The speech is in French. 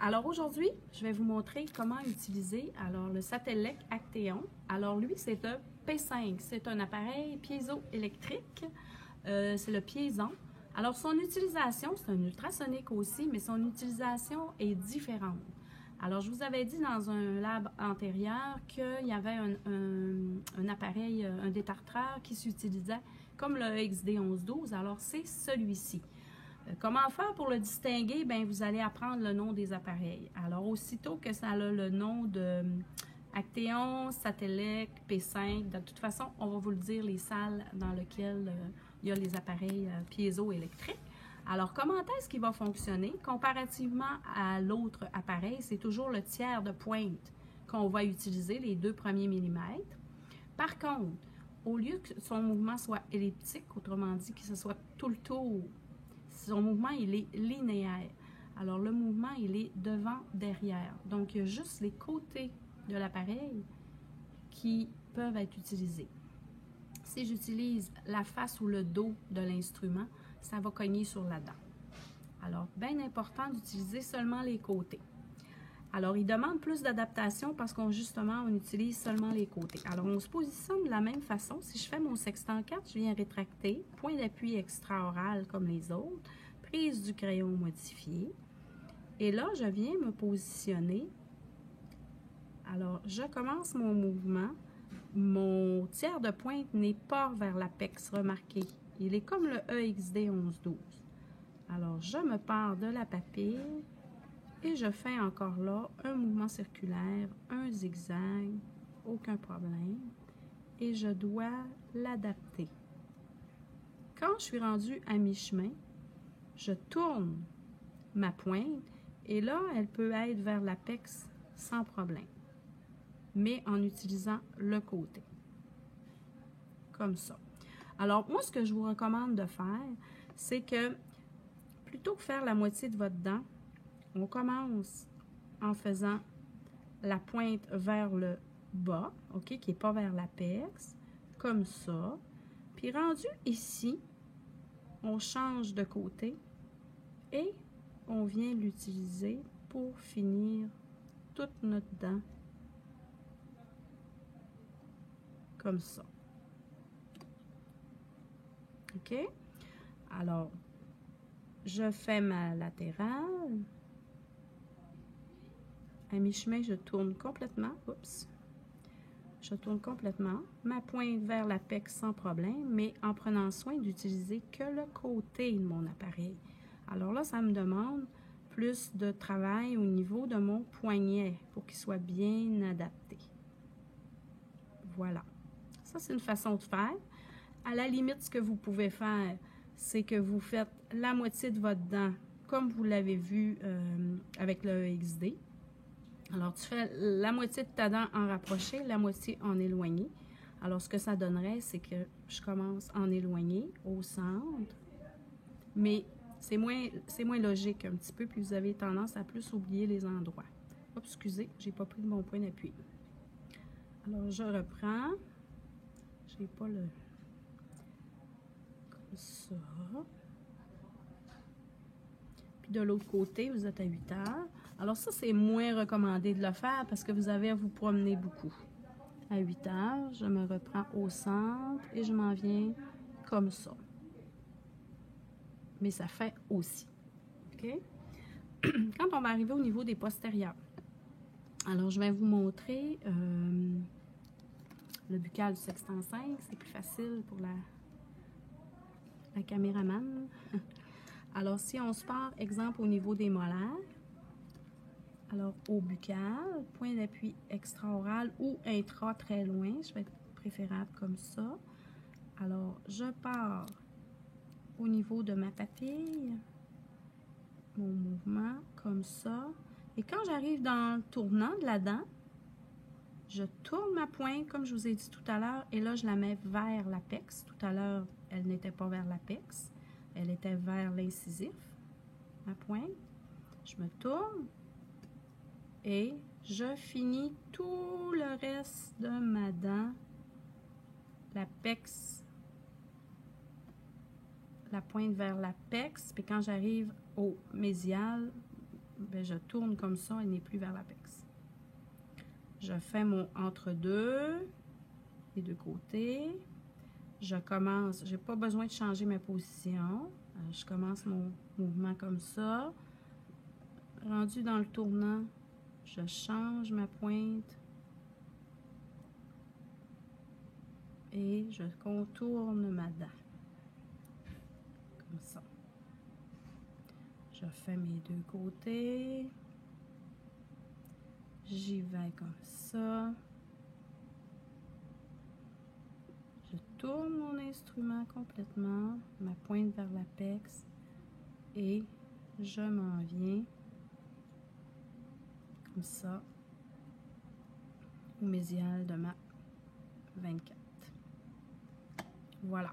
Alors aujourd'hui, je vais vous montrer comment utiliser le Satellec Actéon. Alors lui, c'est un P5, c'est un appareil piézoélectrique, c'est le piéson. Alors son utilisation, c'est un ultrasonique aussi, mais son utilisation est différente. Alors je vous avais dit dans un lab antérieur qu'il y avait un appareil, un détartreur qui s'utilisait comme le XD1112, alors c'est celui-ci. Comment faire pour le distinguer? Bien, vous allez apprendre le nom des appareils. Alors, aussitôt que ça a le nom de Actéon, Satellec, P5, de toute façon, on va vous le dire, les salles dans lesquelles il y a les appareils piézoélectriques. Alors, comment est-ce qu'il va fonctionner? Comparativement à l'autre appareil, c'est toujours le tiers de pointe qu'on va utiliser, les 2 premiers millimètres. Par contre, au lieu que son mouvement soit elliptique, autrement dit, que ce soit tout le tour, son mouvement, il est linéaire. Alors, le mouvement, il est devant-derrière. Donc, il y a juste les côtés de l'appareil qui peuvent être utilisés. Si j'utilise la face ou le dos de l'instrument, ça va cogner sur la dent. Alors, bien important d'utiliser seulement les côtés. Alors, il demande plus d'adaptation parce qu'on utilise seulement les côtés. Alors, on se positionne de la même façon. Si je fais mon sextant 4, je viens rétracter, point d'appui extra-oral comme les autres, prise du crayon modifié. Et là, je viens me positionner. Alors, je commence mon mouvement. Mon tiers de pointe n'est pas vers l'apex, remarquez. Il est comme le EXD 1112. Alors, je me pars de la papille. Et je fais encore là un mouvement circulaire, un zigzag, aucun problème. Et je dois l'adapter. Quand je suis rendue à mi-chemin, je tourne ma pointe et là, elle peut être vers l'apex sans problème, mais en utilisant le côté, comme ça. Alors, moi, ce que je vous recommande de faire, c'est que plutôt que faire la moitié de votre dent, on commence en faisant la pointe vers le bas, OK, qui n'est pas vers l'apex, comme ça. Puis rendu ici, on change de côté et on vient l'utiliser pour finir toute notre dent, comme ça. OK? Alors, je fais ma latérale. À mi-chemin, je tourne complètement. Oups. Je tourne complètement. Ma pointe vers l'apex sans problème, mais en prenant soin d'utiliser que le côté de mon appareil. Alors là, ça me demande plus de travail au niveau de mon poignet pour qu'il soit bien adapté. Voilà. Ça, c'est une façon de faire. À la limite, ce que vous pouvez faire, c'est que vous faites la moitié de votre dent, comme vous l'avez vu avec le EXD. Alors, tu fais la moitié de ta dent en rapproché, la moitié en éloigné. Alors, ce que ça donnerait, c'est que je commence en éloigné, au centre. Mais c'est moins logique un petit peu, puis vous avez tendance à plus oublier les endroits. Oups, excusez, j'ai pas pris de mon point d'appui. Alors, je reprends. J'ai pas le... Comme ça. Puis de l'autre côté, vous êtes à 8 heures. Alors ça, c'est moins recommandé de le faire parce que vous avez à vous promener beaucoup. À 8 heures, je me reprends au centre et je m'en viens comme ça. Mais ça fait aussi. OK? Quand on va arriver au niveau des postérieurs, alors je vais vous montrer le buccal du sextant 5. C'est plus facile pour la caméraman. Alors, si on se part, exemple, au niveau des molaires, alors, au buccal, point d'appui extra-oral ou intra très loin, je vais être préférable comme ça. Alors, je pars au niveau de ma papille, mon mouvement comme ça. Et quand j'arrive dans le tournant de la dent, je tourne ma pointe, comme je vous ai dit tout à l'heure, et là, je la mets vers l'apex. Tout à l'heure, elle n'était pas vers l'apex, elle était vers l'incisif, ma pointe. Je me tourne. Et je finis tout le reste de ma dent, l'apex, la pointe vers l'apex. Puis quand j'arrive au mésial, bien, je tourne comme ça et n'est plus vers l'apex. Je fais mon entre-deux, les deux côtés. Je commence, j'ai pas besoin de changer ma position. Je commence mon mouvement comme ça. Rendu dans le tournant, je change ma pointe et je contourne ma dent. Comme ça. Je fais mes deux côtés. J'y vais comme ça. Je tourne mon instrument complètement, ma pointe vers l'apex et je m'en viens comme ça au mésial de ma 24. Voilà.